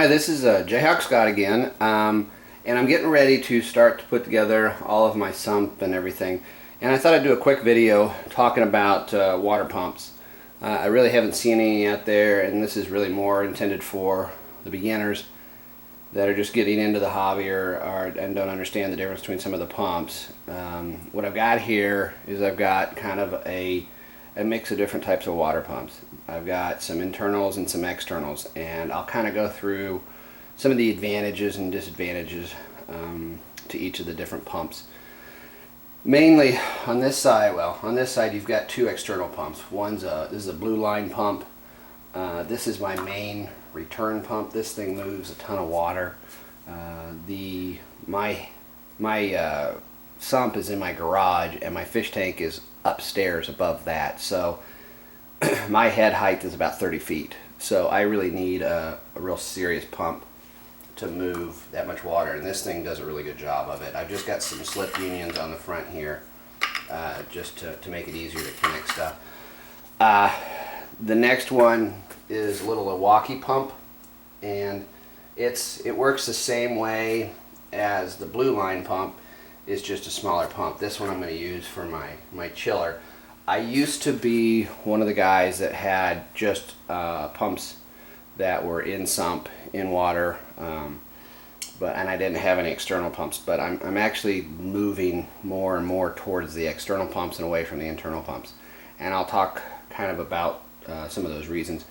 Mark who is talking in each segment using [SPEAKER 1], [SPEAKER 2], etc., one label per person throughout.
[SPEAKER 1] Hi, this is Jayhawk Scott again, and I'm getting ready to start to put together all of my sump and everything. And I thought I'd do a quick video talking about water pumps. I really haven't seen any out there, and this is really more intended for the beginners that are just getting into the hobby and don't understand the difference between some of the pumps. What I've got here is I've got kind of a mix of different types of water pumps. I've got some internals and some externals, and I'll kind of go through some of the advantages and disadvantages to each of the different pumps. Mainly on this side, you've got two external pumps. This is a blue line pump. This is my main return pump. This thing moves a ton of water. My sump is in my garage, and my fish tank is upstairs above that, so my head height is about 30 feet, so I really need a real serious pump to move that much water, and this thing does a really good job of it. I've just got some slip unions on the front here just to make it easier to connect stuff. The next one is a little Milwaukee pump, and it works the same way as the blue line pump. Is just a smaller pump. This one I'm going to use for my chiller. I used to be one of the guys that had just pumps that were in sump, in water, and I didn't have any external pumps, but I'm actually moving more and more towards the external pumps and away from the internal pumps, and I'll talk kind of about some of those reasons.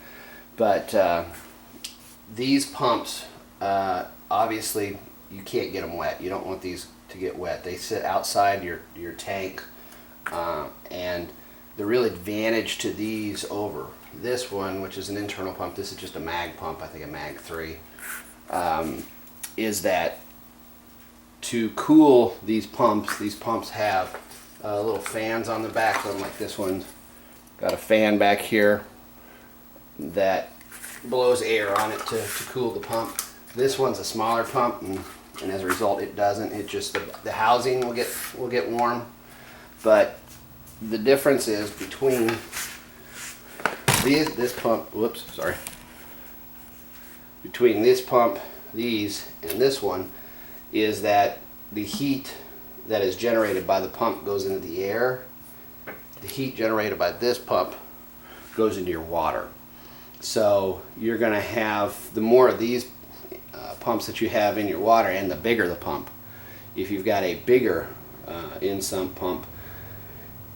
[SPEAKER 1] But these pumps, obviously you can't get them wet. You don't want these to get wet. They sit outside your tank, and the real advantage to these over this one, which is an internal pump, this is just a mag pump, I think a mag 3, is that to cool these pumps have little fans on the back of them, like this one. Got a fan back here that blows air on it to cool the pump. This one's a smaller pump, and as a result it doesn't. It just the housing will get warm, but the difference is between this pump, between this pump, these, and this one, is that the heat that is generated by the pump goes into the air. The heat generated by this pump goes into your water. So you're going to have, the more of these pumps that you have in your water, and the bigger the pump. If you've got a bigger in-sump pump,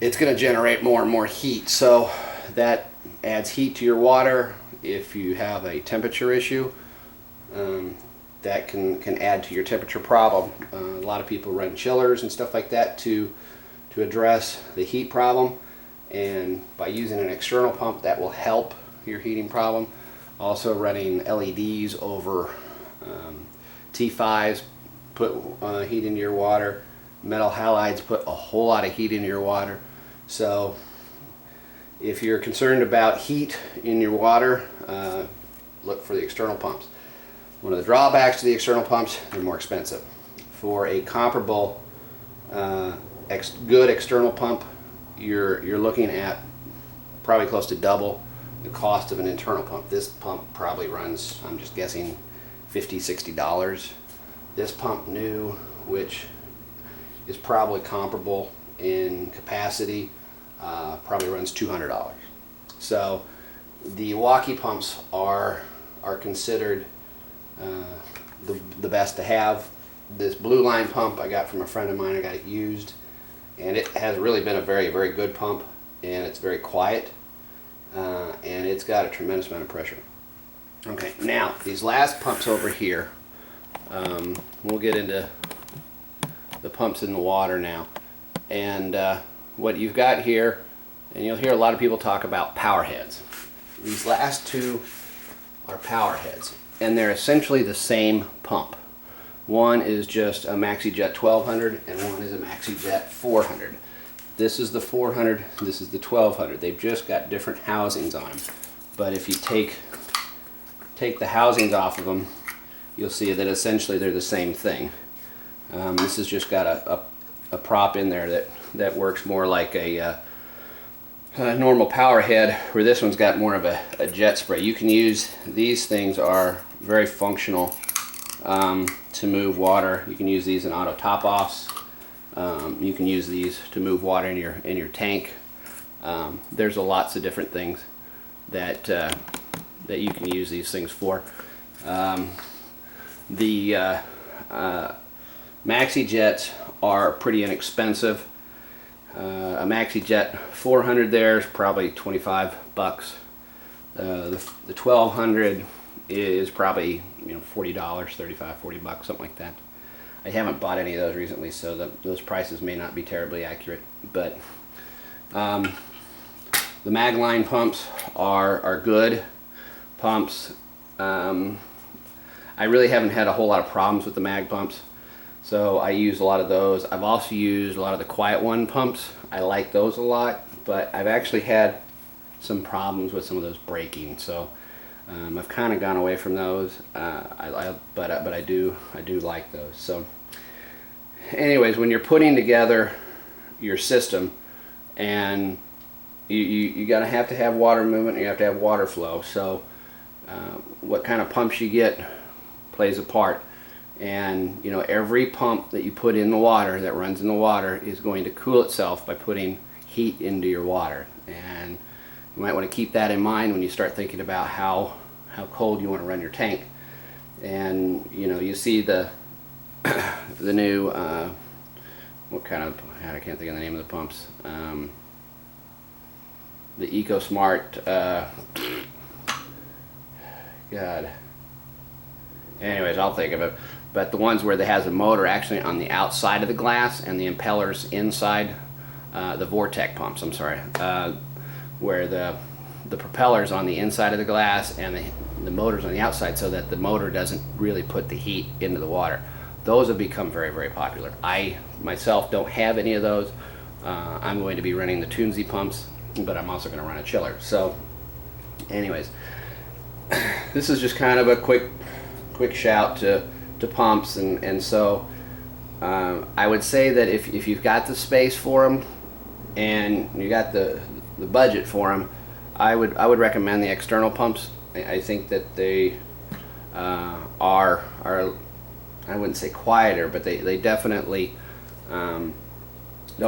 [SPEAKER 1] it's going to generate more and more heat, so that adds heat to your water. If you have a temperature issue, that can add to your temperature problem. A lot of people run chillers and stuff like that to address the heat problem, and by using an external pump, that will help your heating problem. Also, running LEDs over T5s put heat into your water. Metal halides put a whole lot of heat into your water. So if you're concerned about heat in your water, look for the external pumps. One of the drawbacks to the external pumps, they're more expensive. For a comparable good external pump, you're looking at probably close to double the cost of an internal pump. This pump probably runs, I'm just guessing, $50–$60. This pump new, which is probably comparable in capacity, probably runs $200. So the Milwaukee pumps are considered the best to have. This blue line pump I got from a friend of mine. I got it used, and it has really been a very, very good pump, and it's very quiet, and it's got a tremendous amount of pressure. Okay, now these last pumps over here, we'll get into the pumps in the water now. And what you've got here, and you'll hear a lot of people talk about power heads. These last two are power heads, and they're essentially the same pump. One is just a MaxiJet 1200, and one is a MaxiJet 400. This is the 400, this is the 1200. They've just got different housings on them. But if you take the housings off of them, you'll see that essentially they're the same thing. This has just got a prop in there that works more like a normal power head, where this one's got more of a jet spray. You can use, these things are very functional to move water. You can use these in auto top-offs. You can use these to move water in your tank. There's lots of different things that that you can use these things for. The Maxi Jets are pretty inexpensive. A Maxi Jet 400 there is probably 25 bucks. The 1200 is probably, you know, $40, 35, 40 bucks, something like that. I haven't bought any of those recently, so those prices may not be terribly accurate. But the Magline pumps are good pumps. I really haven't had a whole lot of problems with the mag pumps, so I use a lot of those. I've also used a lot of the Quiet One pumps. I like those a lot, but I've actually had some problems with some of those breaking, so I've kind of gone away from those. But I do like those. So anyways, when you're putting together your system, and you gotta have to have water movement, and you have to have water flow. So what kind of pumps you get plays a part. And you know, every pump that you put in the water, that runs in the water, is going to cool itself by putting heat into your water. And you might want to keep that in mind when you start thinking about how cold you want to run your tank. And you know, you see the the new what kind of, I can't think of the name of the pumps. The EcoSmart. God. Anyways, I'll think of it. But the ones where it has a motor actually on the outside of the glass and the impellers inside, the Vortec pumps, I'm sorry, where the propellers on the inside of the glass and the motors on the outside, so that the motor doesn't really put the heat into the water. Those have become very, very popular. I myself don't have any of those. I'm going to be running the Toonsy pumps, but I'm also going to run a chiller. So anyways, this is just kind of a quick shout to pumps, and so I would say that if you've got the space for them and you got the budget for them, I would recommend the external pumps. I think that they are I wouldn't say quieter, but they definitely don't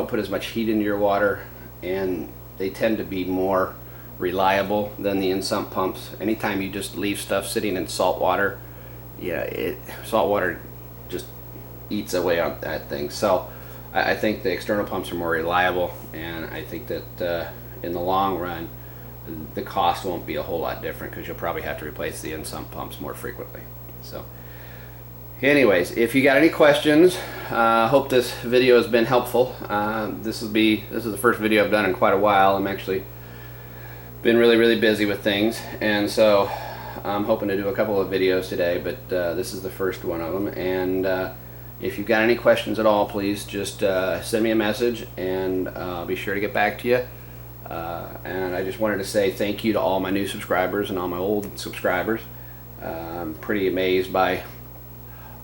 [SPEAKER 1] put as much heat into your water, and they tend to be more reliable than the in-sump pumps. Anytime you just leave stuff sitting in salt water, yeah, salt water just eats away on that thing. So I think the external pumps are more reliable, and I think that in the long run the cost won't be a whole lot different, because you'll probably have to replace the in-sump pumps more frequently. So anyways, if you got any questions, hope this video has been helpful. This is the first video I've done in quite a while. I'm actually been really busy with things, and so I'm hoping to do a couple of videos today, but this is the first one of them. And if you've got any questions at all, please just send me a message, and I'll be sure to get back to you. And I just wanted to say thank you to all my new subscribers and all my old subscribers. I'm pretty amazed by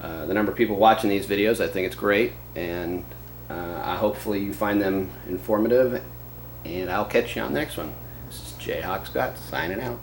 [SPEAKER 1] the number of people watching these videos. I think it's great, and hopefully you find them informative, and I'll catch you on the next one. This is J. Hawk Scott signing out.